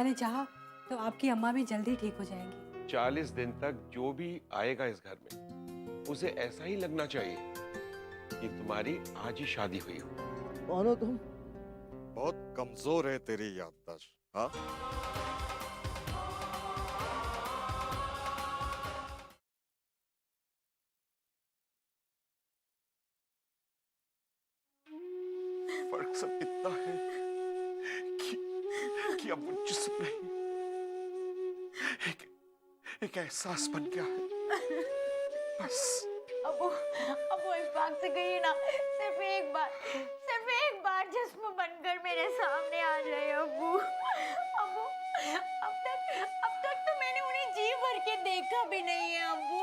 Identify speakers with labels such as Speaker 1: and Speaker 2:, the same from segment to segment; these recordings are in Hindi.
Speaker 1: अल्लाह ने चाहा तो आपकी अम्मा भी जल्दी ठीक हो जाएंगी।
Speaker 2: 40 दिन तक जो भी आएगा इस घर में उसे ऐसा ही लगना चाहिए कि तुम्हारी आज ही शादी हुई हो।
Speaker 3: मानो तुम
Speaker 4: बहुत कमजोर है तेरी याददाश्त। हाँ,
Speaker 2: फर्क सब इतना है कि अब वो जिस्म नहीं, एक एहसास बन गया है बस।
Speaker 5: अब वो इस से गई ना, सिर्फ एक बार जिस्म बनकर मेरे सामने आ जाए अब्बू। अब्बू, अब तक तो मैंने उन्हें जी भर के देखा भी नहीं है अब्बू।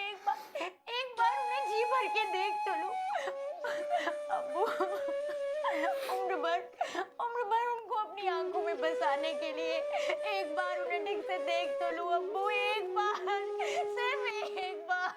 Speaker 5: एक बार उन्हें जी भर के देख तो लो अब्बू। उम्र भर उनको अपनी आंखों में बसाने के लिए एक बार उन्हें ठीक से देख तो लो अब्बू, एक बार, सिर्फ एक बार।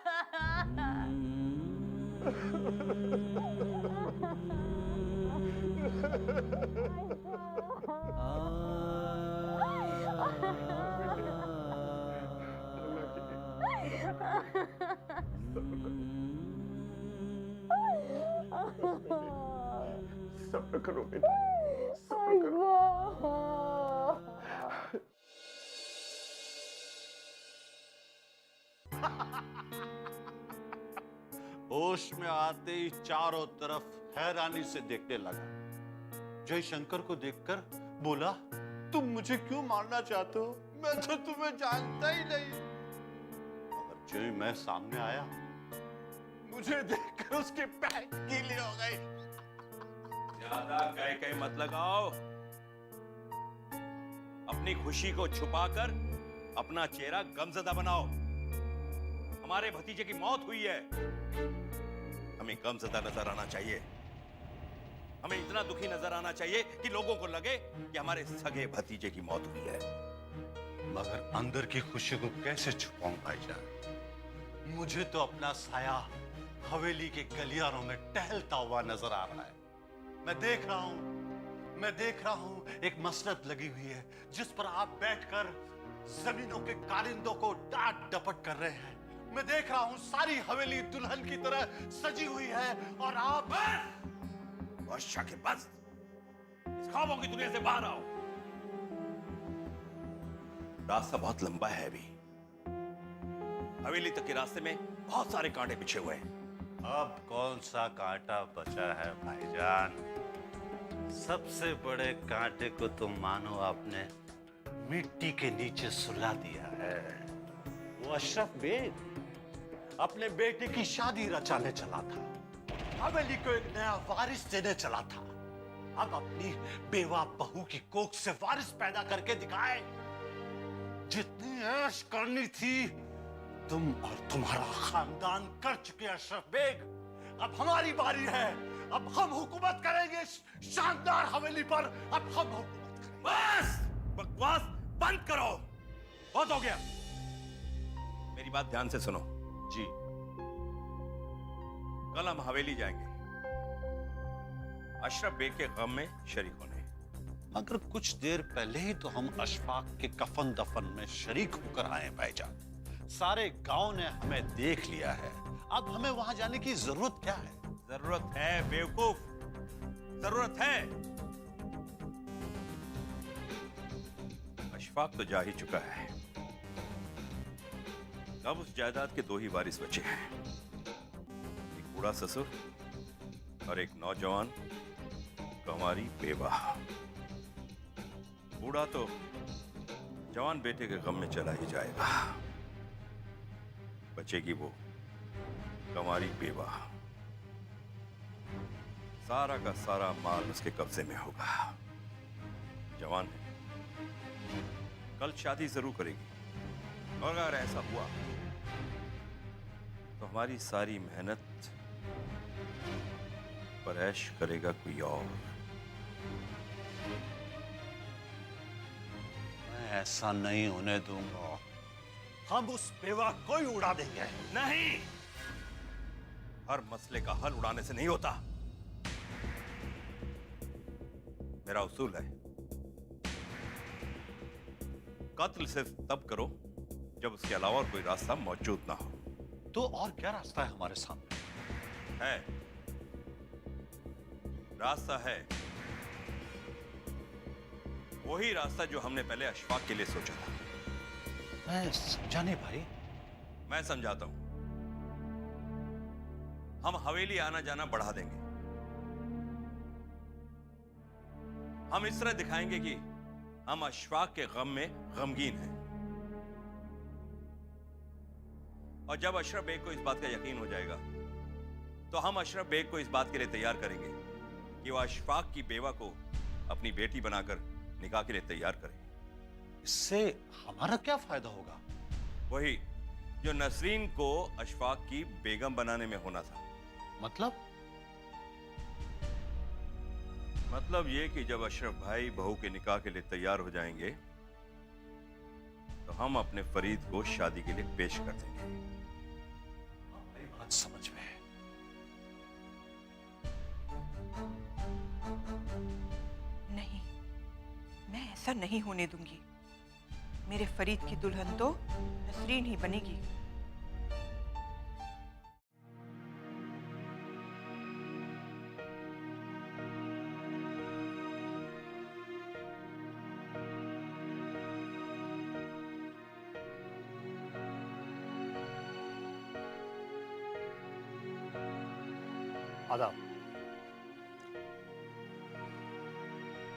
Speaker 2: सब्र करो बेटा, सब्र करो।
Speaker 6: होश में आते ही चारों तरफ हैरानी से देखने लगा। जयशंकर को देखकर बोला, तुम मुझे क्यों मारना चाहते हो? मैं तो तुम्हें जानता ही नहीं। मगर जो ही मैं सामने आया, मुझे देखकर उसके पैर गीले हो गए।
Speaker 7: ज्यादा कह मत लगाओ। अपनी खुशी को छुपाकर अपना चेहरा गमज़दा बनाओ। हमारे भतीजे की मौत हुई है, हमें गमज़दा नजर आना चाहिए। हमें इतना दुखी नजर आना चाहिए कि लोगों को लगे कि हमारे सगे भतीजे की मौत हुई है।
Speaker 6: मगर अंदर की खुशी को कैसे छुपाऊं भाईजान? मुझे तो अपना साया हवेली के गलियारों में टहलता हुआ नजर आ रहा है। मैं देख रहा हूं एक मसनद लगी हुई है जिस पर आप बैठकर जमीनों के कारिंदों को डांट डपट कर रहे हैं। मैं देख रहा हूं सारी हवेली दुल्हन की तरह सजी हुई है और आप
Speaker 7: बस शाकिर, बस। इस ख्वाबों की दुनिया से बाहर आओ। रास्ता बहुत लंबा है अभी। हवेली तक के रास्ते में बहुत सारे कांटे बिछे हुए हैं।
Speaker 6: अब कौन सा कांटा बचा है भाईजान? सबसे बड़े कांटे को तो मानो आपने मिट्टी के नीचे सुला दिया है। वो अशरफ बेग अपने बेटे की शादी रचाने चला था, हवेली को एक नया वारिस देने चला था। अब अपनी बेवा बहू की कोख से वारिस पैदा करके दिखाए। जितनी ऐश करनी थी तुम और तुम्हारा खानदान कर चुके अशरफ बेग। अब हमारी बारी है। अब हम हुकूमत करेंगे शानदार हवेली पर। अब हम हुकूमत करेंगे।
Speaker 7: बस बकवास बंद करो, बहुत हो गया। मेरी बात ध्यान से सुनो।
Speaker 6: जी,
Speaker 7: कल हम हवेली जाएंगे अशरफ बेग के गम में शरीक होने।
Speaker 6: मगर कुछ देर पहले ही तो हम अशफाक के कफन दफन में शरीक होकर आए भाईजान। सारे गांव ने हमें देख लिया है। अब हमें वहां जाने की जरूरत क्या है?
Speaker 7: जरूरत है बेवकूफ, जरूरत है। अशफाक तो जा ही चुका है। अब उस जायदाद के दो ही वारिस बचे हैं, एक बूढ़ा ससुर और एक नौजवान कंवारी बेवा। बूढ़ा तो जवान बेटे के गम में चला ही जाएगा, बचेगी वो कंवारी बेवा। सारा का सारा माल उसके कब्जे में होगा। जवान है, कल शादी जरूर करेगी और अगर ऐसा हुआ तो हमारी सारी मेहनत पर ऐश करेगा कोई और।
Speaker 6: मैं ऐसा नहीं होने दूंगा। हम उस बेवा को ही उड़ा देंगे।
Speaker 7: नहीं, हर मसले का हल उड़ाने से नहीं होता। मेरा उसूल है कत्ल सिर्फ तब करो जब उसके अलावा और कोई रास्ता मौजूद ना हो।
Speaker 6: तो और क्या रास्ता है हमारे सामने?
Speaker 7: है, रास्ता है, वही रास्ता जो हमने पहले अशफाक के लिए सोचा था।
Speaker 6: मैं समझा नहीं भाई।
Speaker 7: मैं समझाता हूं। हम हवेली आना जाना बढ़ा देंगे। हम इस तरह दिखाएंगे कि हम अशफाक के गम में गमगीन हैं। और जब अशरफ बेग को इस बात का यकीन हो जाएगा तो हम अशरफ बेग को इस बात के लिए तैयार करेंगे कि वह अशफाक की बेवा को अपनी बेटी बनाकर निकाह के लिए तैयार करे।
Speaker 6: इससे हमारा क्या फायदा होगा?
Speaker 7: वही जो नसरीन को अशफाक की बेगम बनाने में होना था। मतलब ये कि जब अशरफ भाई बहू के निकाह के लिए तैयार हो जाएंगे तो हम अपने फरीद को शादी के लिए पेश कर देंगे।
Speaker 6: मेरी बात समझ में है।
Speaker 3: नहीं, मैं ऐसा नहीं होने दूंगी। मेरे फरीद की दुल्हन तो नसरीन ही बनेगी।
Speaker 8: आदाब।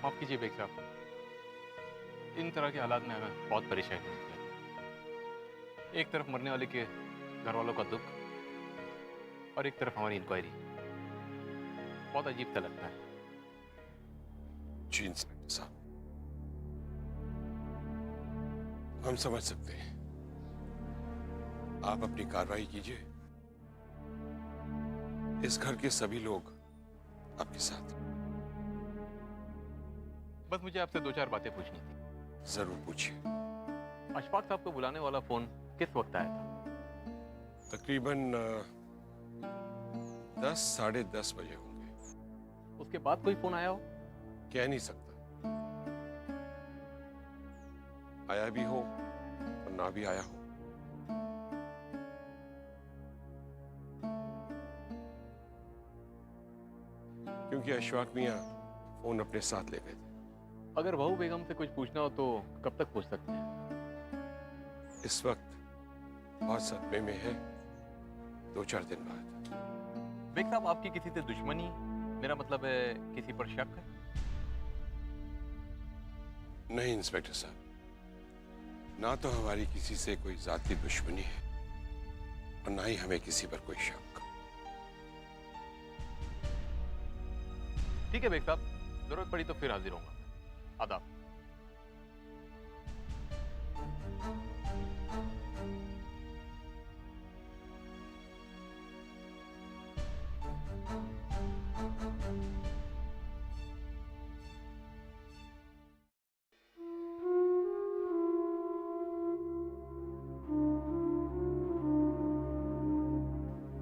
Speaker 8: माफ कीजिए बेग साहब, इन तरह के हालात में हमें बहुत परेशानी होती है। एक तरफ मरने वाले के घर वालों का दुख और एक तरफ हमारी इंक्वायरी। बहुत अजीब सा लगता है।
Speaker 2: जी इंस्पेक्टर साहब, हम समझ सकते हैं। आप अपनी कार्रवाई कीजिए। इस घर के सभी लोग आपके साथ।
Speaker 8: बस मुझे आपसे 2-4 बातें पूछनी थी।
Speaker 2: जरूर पूछिए।
Speaker 8: अशफाक साहब को बुलाने वाला फोन किस वक्त आया था?
Speaker 2: तकरीबन 10 साढ़े 10 बजे होंगे।
Speaker 8: उसके बाद कोई फोन आया हो?
Speaker 2: कह नहीं सकता, आया भी हो और ना भी आया हो। क्योंकि अशफाक मियां फोन अपने साथ ले गए थे।
Speaker 8: अगर बहू बेगम से कुछ पूछना हो तो कब तक पूछ सकते हैं?
Speaker 2: इस वक्त बहुत सदमे में है, 2-4 दिन बाद।
Speaker 8: बेग साहब, आपकी किसी से दुश्मनी, मेरा मतलब है किसी पर शक है?
Speaker 2: नहीं इंस्पेक्टर साहब, ना तो हमारी किसी से कोई जाती दुश्मनी है और ना ही हमें किसी पर कोई शक।
Speaker 8: ठीक है बेग साहब, जरूरत पड़ी तो फिर हाजिर होऊंगा। आदाब।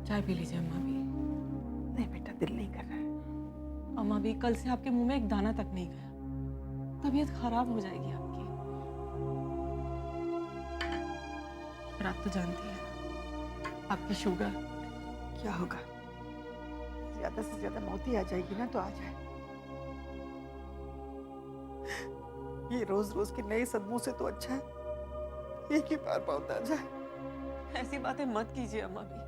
Speaker 9: चाय पी लीजिए अम्मा भी।
Speaker 3: नहीं बेटा, दिल नहीं कर रहा है।
Speaker 9: अम्मा भी, कल से आपके मुंह में एक दाना तक नहीं गया। तबीयत खराब हो जाएगी आपकी। और आप तो जानती हैं आपकी शुगर।
Speaker 3: क्या होगा? ज्यादा से ज्यादा मौत ही आ जाएगी ना, तो आ जाए। ये रोज रोज के नए सदमों से तो अच्छा है एक ही बार मौत आ जाए।
Speaker 9: ऐसी बातें मत कीजिए अम्मा भी।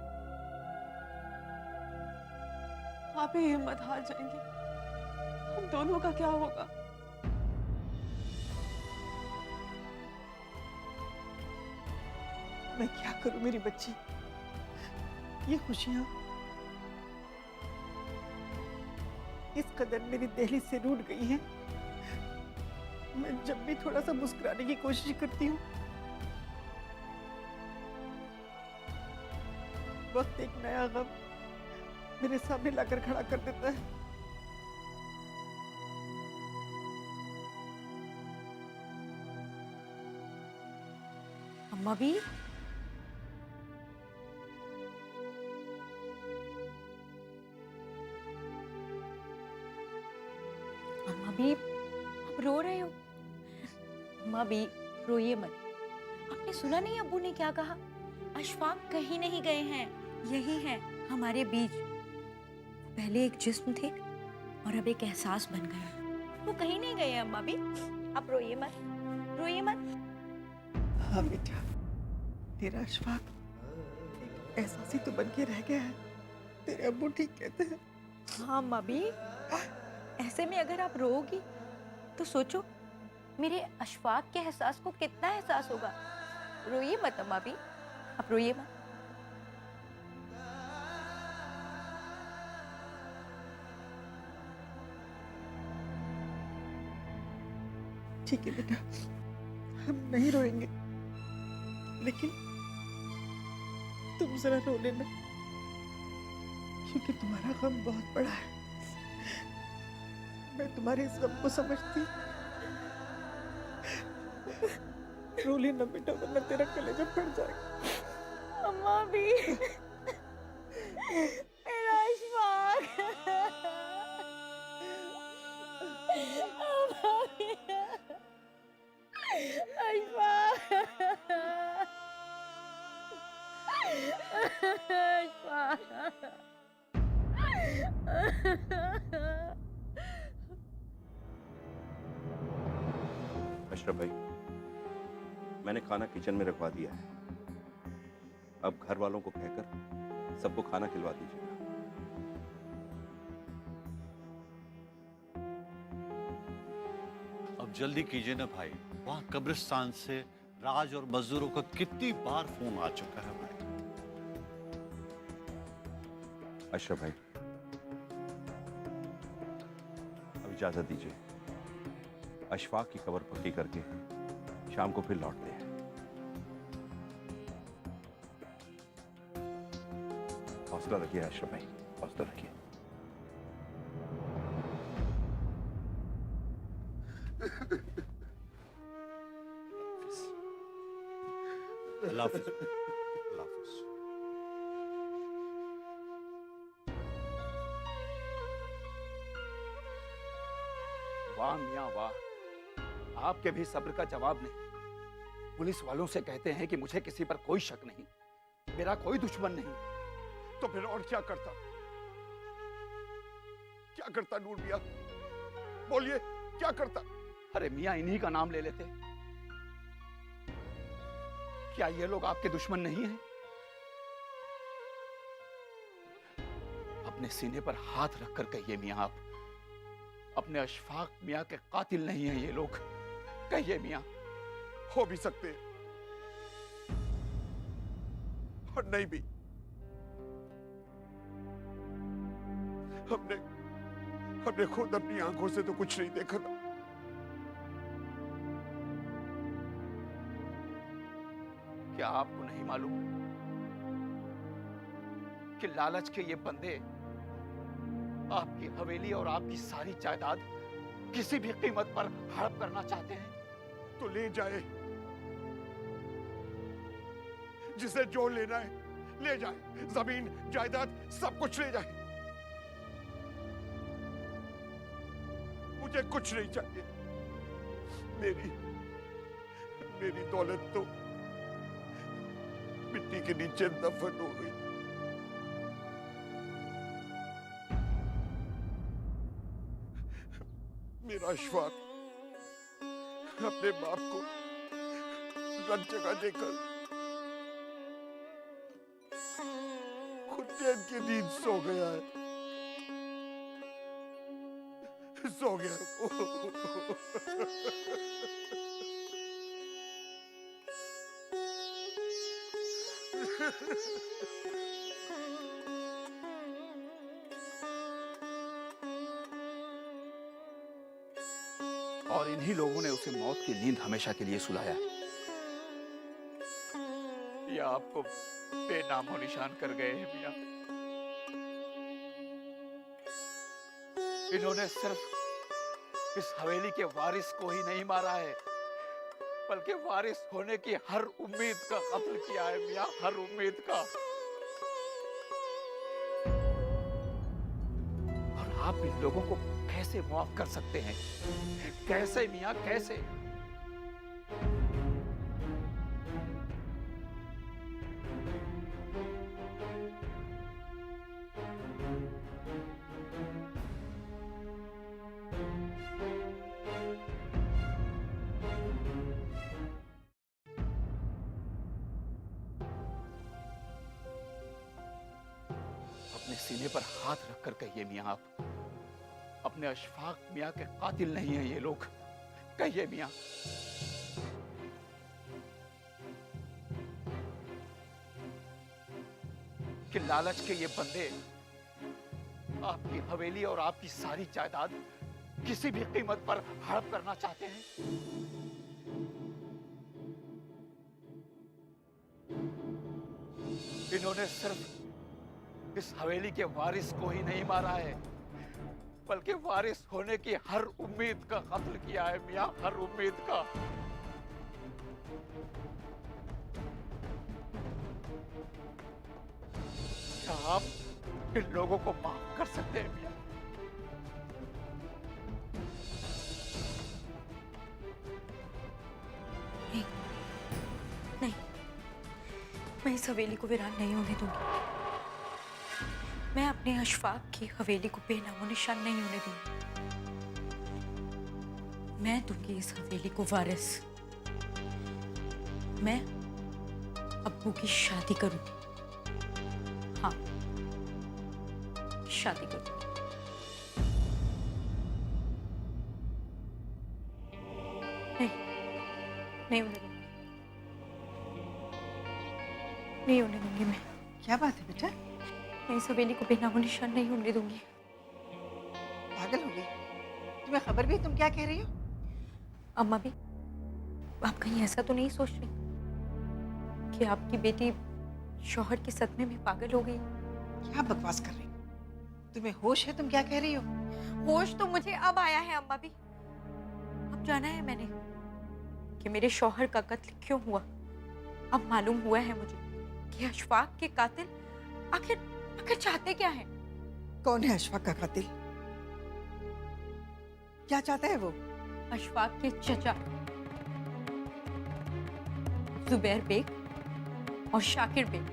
Speaker 9: आप ही हिम्मत हार जाएंगी, हम दोनों का क्या होगा?
Speaker 3: मैं क्या करूं मेरी बच्ची? ये खुशियां इस कदर मेरी दहलीज से रूठ गई हैं। मैं जब भी थोड़ा सा मुस्कुराने की कोशिश करती हूँ, वक्त एक नया गम मेरे सामने लाकर खड़ा कर देता है।
Speaker 5: अम्मा भी, अम्मा भी, आप रो रहे हो? अम्मा भी, रोइए मत। आपने सुना नहीं अब्बू ने क्या कहा? अशफाक कहीं नहीं गए हैं, यही हैं हमारे बीच। पहले एक जिस्म थे और अब एक एहसास बन गए। वो कहीं नहीं गए अम्मा भी। आप रोइए मत, रोइए मत।
Speaker 3: हाँ बेटा, तेरा अशफाक एक एहसासी तो बन के रह गया है। तेरे अब्बू ठीक कहते हैं।
Speaker 5: हाँ अम्मा भी, ऐसे में अगर आप रोओगी तो सोचो मेरे अशफाक के एहसास को कितना एहसास होगा। रोइए मत अम्मा भी, आप रोइए मत।
Speaker 3: ठीक है बेटा, हम नहीं रोएंगे, लेकिन तुम जरा रो लेना, क्योंकि तुम्हारा गम बहुत बड़ा है। मैं तुम्हारे इस गम को समझती। रो लेना बेटा, वरना तेरा कलेजा फट जाएगा।
Speaker 5: अम्मा भी, मेरा अशफाक। अम्मा भी, अशफाक।
Speaker 7: अशरफ भाई, मैंने खाना किचन में रखवा दिया है। अब घर वालों को कहकर सबको खाना खिलवा दीजिएगा।
Speaker 6: अब जल्दी कीजिए ना भाई, वहां कब्रिस्तान से राज और मजदूरों का कितनी बार फोन आ चुका है भाई।
Speaker 7: अशरफ भाई, अब इजाजत दीजिए। अशफाक की कब्र पक्की करके शाम को फिर लौटते हैं। हौसला रखिए अशरफ भाई, हौसला रखिए।
Speaker 6: अल्लाह हाफिज। अल्लाह हाफिज।
Speaker 10: वाह मियाँ वाह, आपके भी सब्र का जवाब नहीं। पुलिस वालों से कहते हैं कि मुझे किसी पर कोई शक नहीं, मेरा कोई दुश्मन नहीं, तो फिर और क्या करता? क्या करता नूर मियाँ? बोलिए क्या करता? अरे मियाँ, इन्हीं का नाम ले लेते। क्या ये लोग आपके दुश्मन नहीं हैं? अपने सीने पर हाथ रखकर कहिए मियाँ, आप अपने अशफाक मियाँ के कातिल नहीं हैं ये लोग। कहिए मियाँ।
Speaker 4: हो भी सकते हैं और नहीं भी। हमने खुद अपनी आंखों से तो कुछ नहीं देखा था।
Speaker 10: क्या आपको नहीं मालूम कि लालच के ये बंदे आपकी हवेली और आपकी सारी जायदाद किसी भी कीमत पर हड़प करना चाहते हैं?
Speaker 4: तो ले जाए, जिसे जो लेना है ले जाए, जमीन जायदाद सब कुछ ले जाए। मुझे कुछ नहीं चाहिए। मेरी दौलत तो मिट्टी के नीचे दफन हो गई। मेरा अशफाक अपने बाप को रन जगह देकर खुद चैन की नींद सो गया है, सो गया।
Speaker 10: और इन्हीं लोगों ने उसे मौत की नींद हमेशा के लिए सुलाया है। ये आपको बेनामो निशान कर गए हैं मियां। इन्होंने सिर्फ इस हवेली के वारिस को ही नहीं मारा है, बल्कि वारिस होने की हर उम्मीद का कत्ल किया है मियां, हर उम्मीद का। और आप इन लोगों को कैसे माफ कर सकते हैं? कैसे मियां, कैसे? सीने पर हाथ रखकर कहिए मियां, आप अपने अशफाक मियां के कातिल नहीं हैं ये लोग। कहिए मियां। कि लालच के ये बंदे आपकी हवेली और आपकी सारी जायदाद किसी भी कीमत पर हड़प करना चाहते हैं। इन्होंने सिर्फ इस हवेली के वारिस को ही नहीं मारा है, बल्कि वारिस होने की हर उम्मीद का कत्ल किया है मियां, हर उम्मीद का। क्या आप इन लोगों को माफ कर सकते हैं मियां?
Speaker 5: नहीं, नहीं, मैं इस हवेली को वीरान नहीं होने दूंगी। मैं अपने अशफाक की हवेली को बेनामो निशान नहीं होने दूंगी। मैं दूंगी इस हवेली को वारिस। मैं अब्बू की शादी करूंगी। हाँ, शादी करूंगी। नहीं, नहीं होने दूंगी। नहीं होने दूंगी मैं।
Speaker 3: क्या बात है बेटा?
Speaker 5: मैं इस हवेली को बेनामो निशान नहीं होने दूंगी।
Speaker 3: पागल हो गई? तुम्हें खबर भी? तुम क्या कह रही हो?
Speaker 5: अम्मा भी, आप कहीं ऐसा तो नहीं सोच रही कि आपकी बेटी शौहर के सदमे में पागल हो गई?
Speaker 3: क्या बकवास कर रही हो? तुम्हें होश है? तुम क्या कह रही हो?
Speaker 5: होश तो मुझे अब आया है अम्मा भी। अब जाना है मैंने कि मेरे शौहर का कत्ल क्यों हुआ। अब मालूम हुआ है मुझे कि अशफाक के कातिल आखिर चाहते क्या है।
Speaker 3: कौन है अशफाक का कातिल? क्या चाहता है वो?
Speaker 5: अशफाक के चचा जुबैर बेग और शाकिर बेग।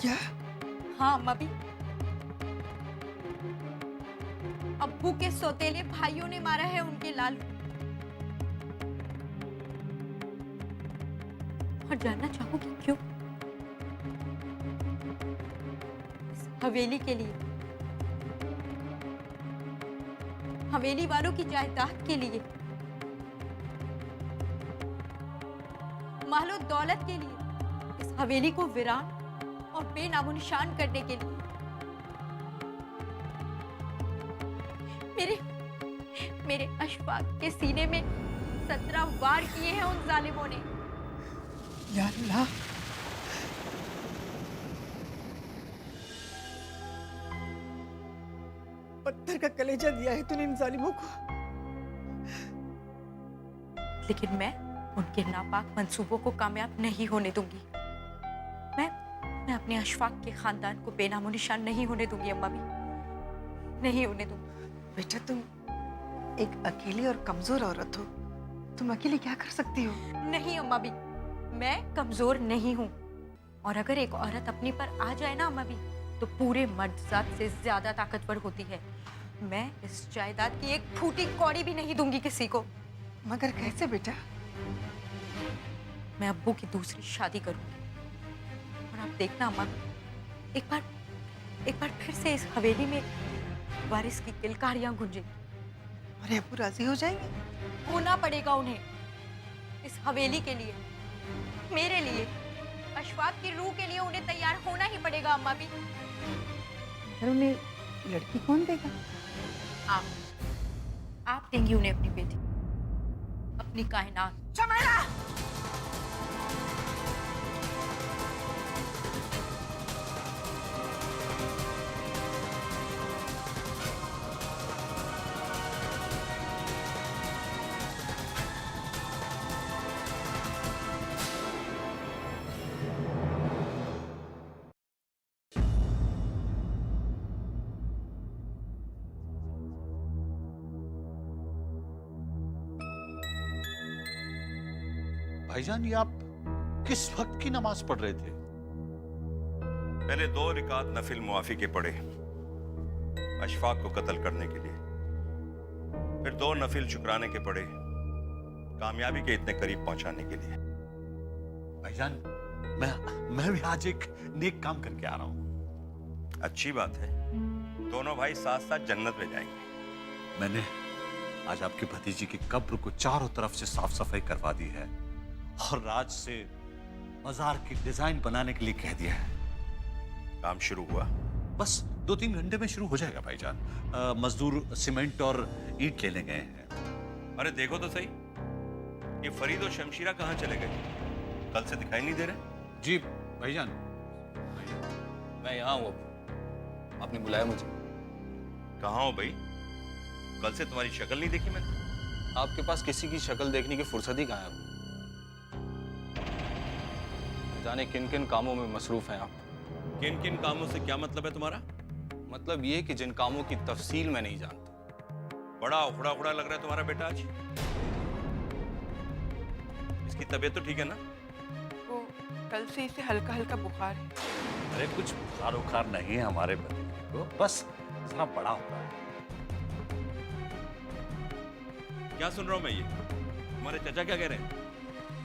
Speaker 3: क्या?
Speaker 5: हाँ अम्मा भी, अब्बू के सौतेले भाइयों ने मारा है उनके लाल को। और जानना चाहोगी क्यों? इस हवेली के लिए, हवेली वालों की जायदाद के लिए, मालो दौलत के लिए, इस हवेली को वीरान और बेनामो निशान करने के लिए। मेरे अशफाक के सीने में 17 वार किए हैं उन जालिमों ने।
Speaker 3: या अल्लाह! पत्थर का कलेजा दिया है तूने इन जालिमों को।
Speaker 5: लेकिन मैं उनके नापाक मंसूबों को कामयाब नहीं होने दूंगी। मैं अपने अशफाक के खानदान को बेनामो निशान नहीं होने दूंगी अम्मा भी, नहीं होने दूंगी।
Speaker 3: बेटा तुम एक अकेली और कमजोर औरत हो, तुम अकेली क्या कर सकती हो?
Speaker 5: नहीं अम्मा भी, मैं कमजोर नहीं हूँ। और अगर एक औरत अपनी पर आ जाए ना अम्मा भी, तो पूरे मर्द से ज्यादा ताकतवर होती है। मैं इस जायदाद की एक फूटी कौड़ी भी नहीं दूंगी किसी को।
Speaker 3: मगर कैसे बेटा?
Speaker 5: मैं अब्बू की दूसरी शादी करूंगी और आप देखना अम्मा, एक बार फिर से इस हवेली में वारिस की किलकारियां गूंजेंगी।
Speaker 3: अरे अब्बू राजी हो जाएंगे?
Speaker 5: होना पड़ेगा उन्हें, इस हवेली के लिए, मेरे लिए, अशफाक की रूह के लिए उन्हें तैयार होना ही पड़ेगा अम्मा भी।
Speaker 3: उन्हें लड़की कौन देगा?
Speaker 5: आप देंगी उन्हें अपनी बेटी, अपनी कायनात।
Speaker 3: शमाइला!
Speaker 6: भाईजान, ये आप किस वक्त की नमाज पढ़ रहे थे?
Speaker 7: पहले 2 रिकात नफिल मुआफी के पढ़े अशफाक को कत्ल करने के लिए, फिर 2 नफिल शुक्राने के पढ़े कामयाबी के इतने करीब पहुंचाने के लिए।
Speaker 6: भाईजान, मैं भी आज एक नेक काम करके आ रहा हूँ।
Speaker 7: अच्छी बात है, दोनों भाई साथ साथ जन्नत में जाएंगे।
Speaker 6: मैंने आज आपके भतीजी की कब्र को चारों तरफ से साफ सफाई करवा दी है और राज से मजार की डिजाइन बनाने के लिए कह दिया है।
Speaker 7: काम शुरू हुआ?
Speaker 6: बस 2-3 घंटे में शुरू हो जाएगा भाईजान। मजदूर सीमेंट और ईंट लेने गए हैं।
Speaker 7: अरे देखो तो सही, ये फरीद और शमशीरा कहाँ चले गए? कल से दिखाई नहीं दे रहे।
Speaker 8: जी भाईजान। मैं यहाँ हूँ, आपने बुलाया मुझे।
Speaker 7: कहाँ हो भाई? कल से तुम्हारी शक्ल नहीं देखी मैंने।
Speaker 8: आपके पास किसी की शक्ल देखने की फुर्सत ही कहाँ है? जाने किन किन कामों में मसरूफ हैं आप।
Speaker 7: किन किन कामों से क्या मतलब है तुम्हारा?
Speaker 8: मतलब ये कि जिन कामों की तफसील मैं नहीं जानता।
Speaker 7: बड़ा उखड़ा उखड़ा लग रहा है तुम्हारा बेटा आज। इसकी तबीयत तो ठीक है ना?
Speaker 3: वो कल से इसे हल्का हल्का बुखार है।
Speaker 6: अरे कुछ बुखार उखार नहीं है हमारे भतीजे को, बस जरा बड़ा हुआ है।
Speaker 7: क्या सुन रहा हूं मैं ये? तुम्हारे चाचा क्या कह रहे हैं?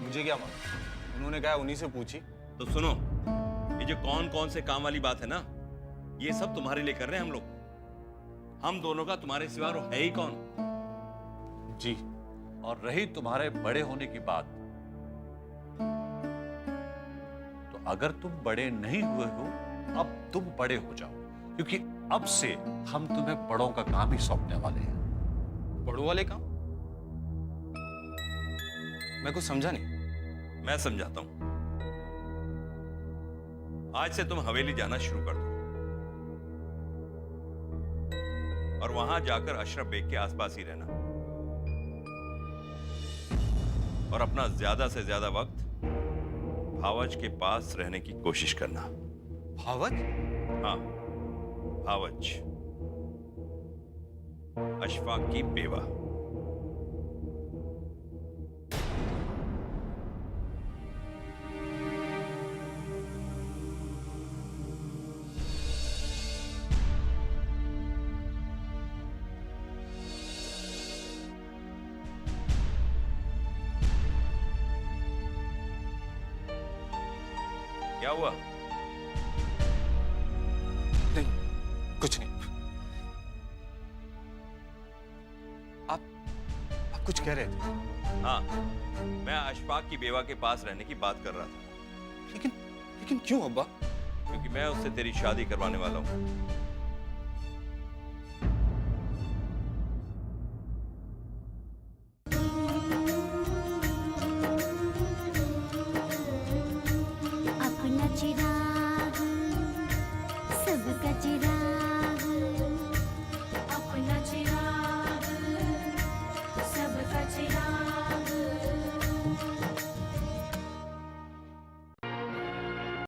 Speaker 8: मुझे क्या मालूम, उन्होंने कहा उन्हीं से पूछी।
Speaker 7: तो सुनो, ये जो कौन कौन से काम वाली बात है ना, ये सब तुम्हारे लिए कर रहे हैं हम लोग। हम दोनों का तुम्हारे सिवा और है ही कौन?
Speaker 6: जी, और रही तुम्हारे बड़े होने की बात, तो अगर तुम बड़े नहीं हुए हो, अब तुम बड़े हो जाओ, क्योंकि अब से हम तुम्हें बड़ों का काम ही सौंपने वाले हैं।
Speaker 8: बड़ों वाले काम? मैं कुछ समझा नहीं।
Speaker 7: मैं समझाता हूं। आज से तुम हवेली जाना शुरू कर दो और वहां जाकर अशरफ बेग के आसपास ही रहना और अपना ज्यादा से ज्यादा वक्त भावज के पास रहने की कोशिश करना।
Speaker 8: भावज?
Speaker 7: हाँ, भावज, अशफाक की बेवा। क्या हुआ?
Speaker 8: नहीं, कुछ नहीं। आप कुछ कह रहे थे?
Speaker 7: हाँ, मैं अशफाक की बेवा के पास रहने की बात कर रहा था।
Speaker 8: लेकिन क्यों अब्बा?
Speaker 7: क्योंकि मैं उससे तेरी शादी करवाने वाला हूं।
Speaker 5: अपना चिराग सबका चिराग, अपना चिराग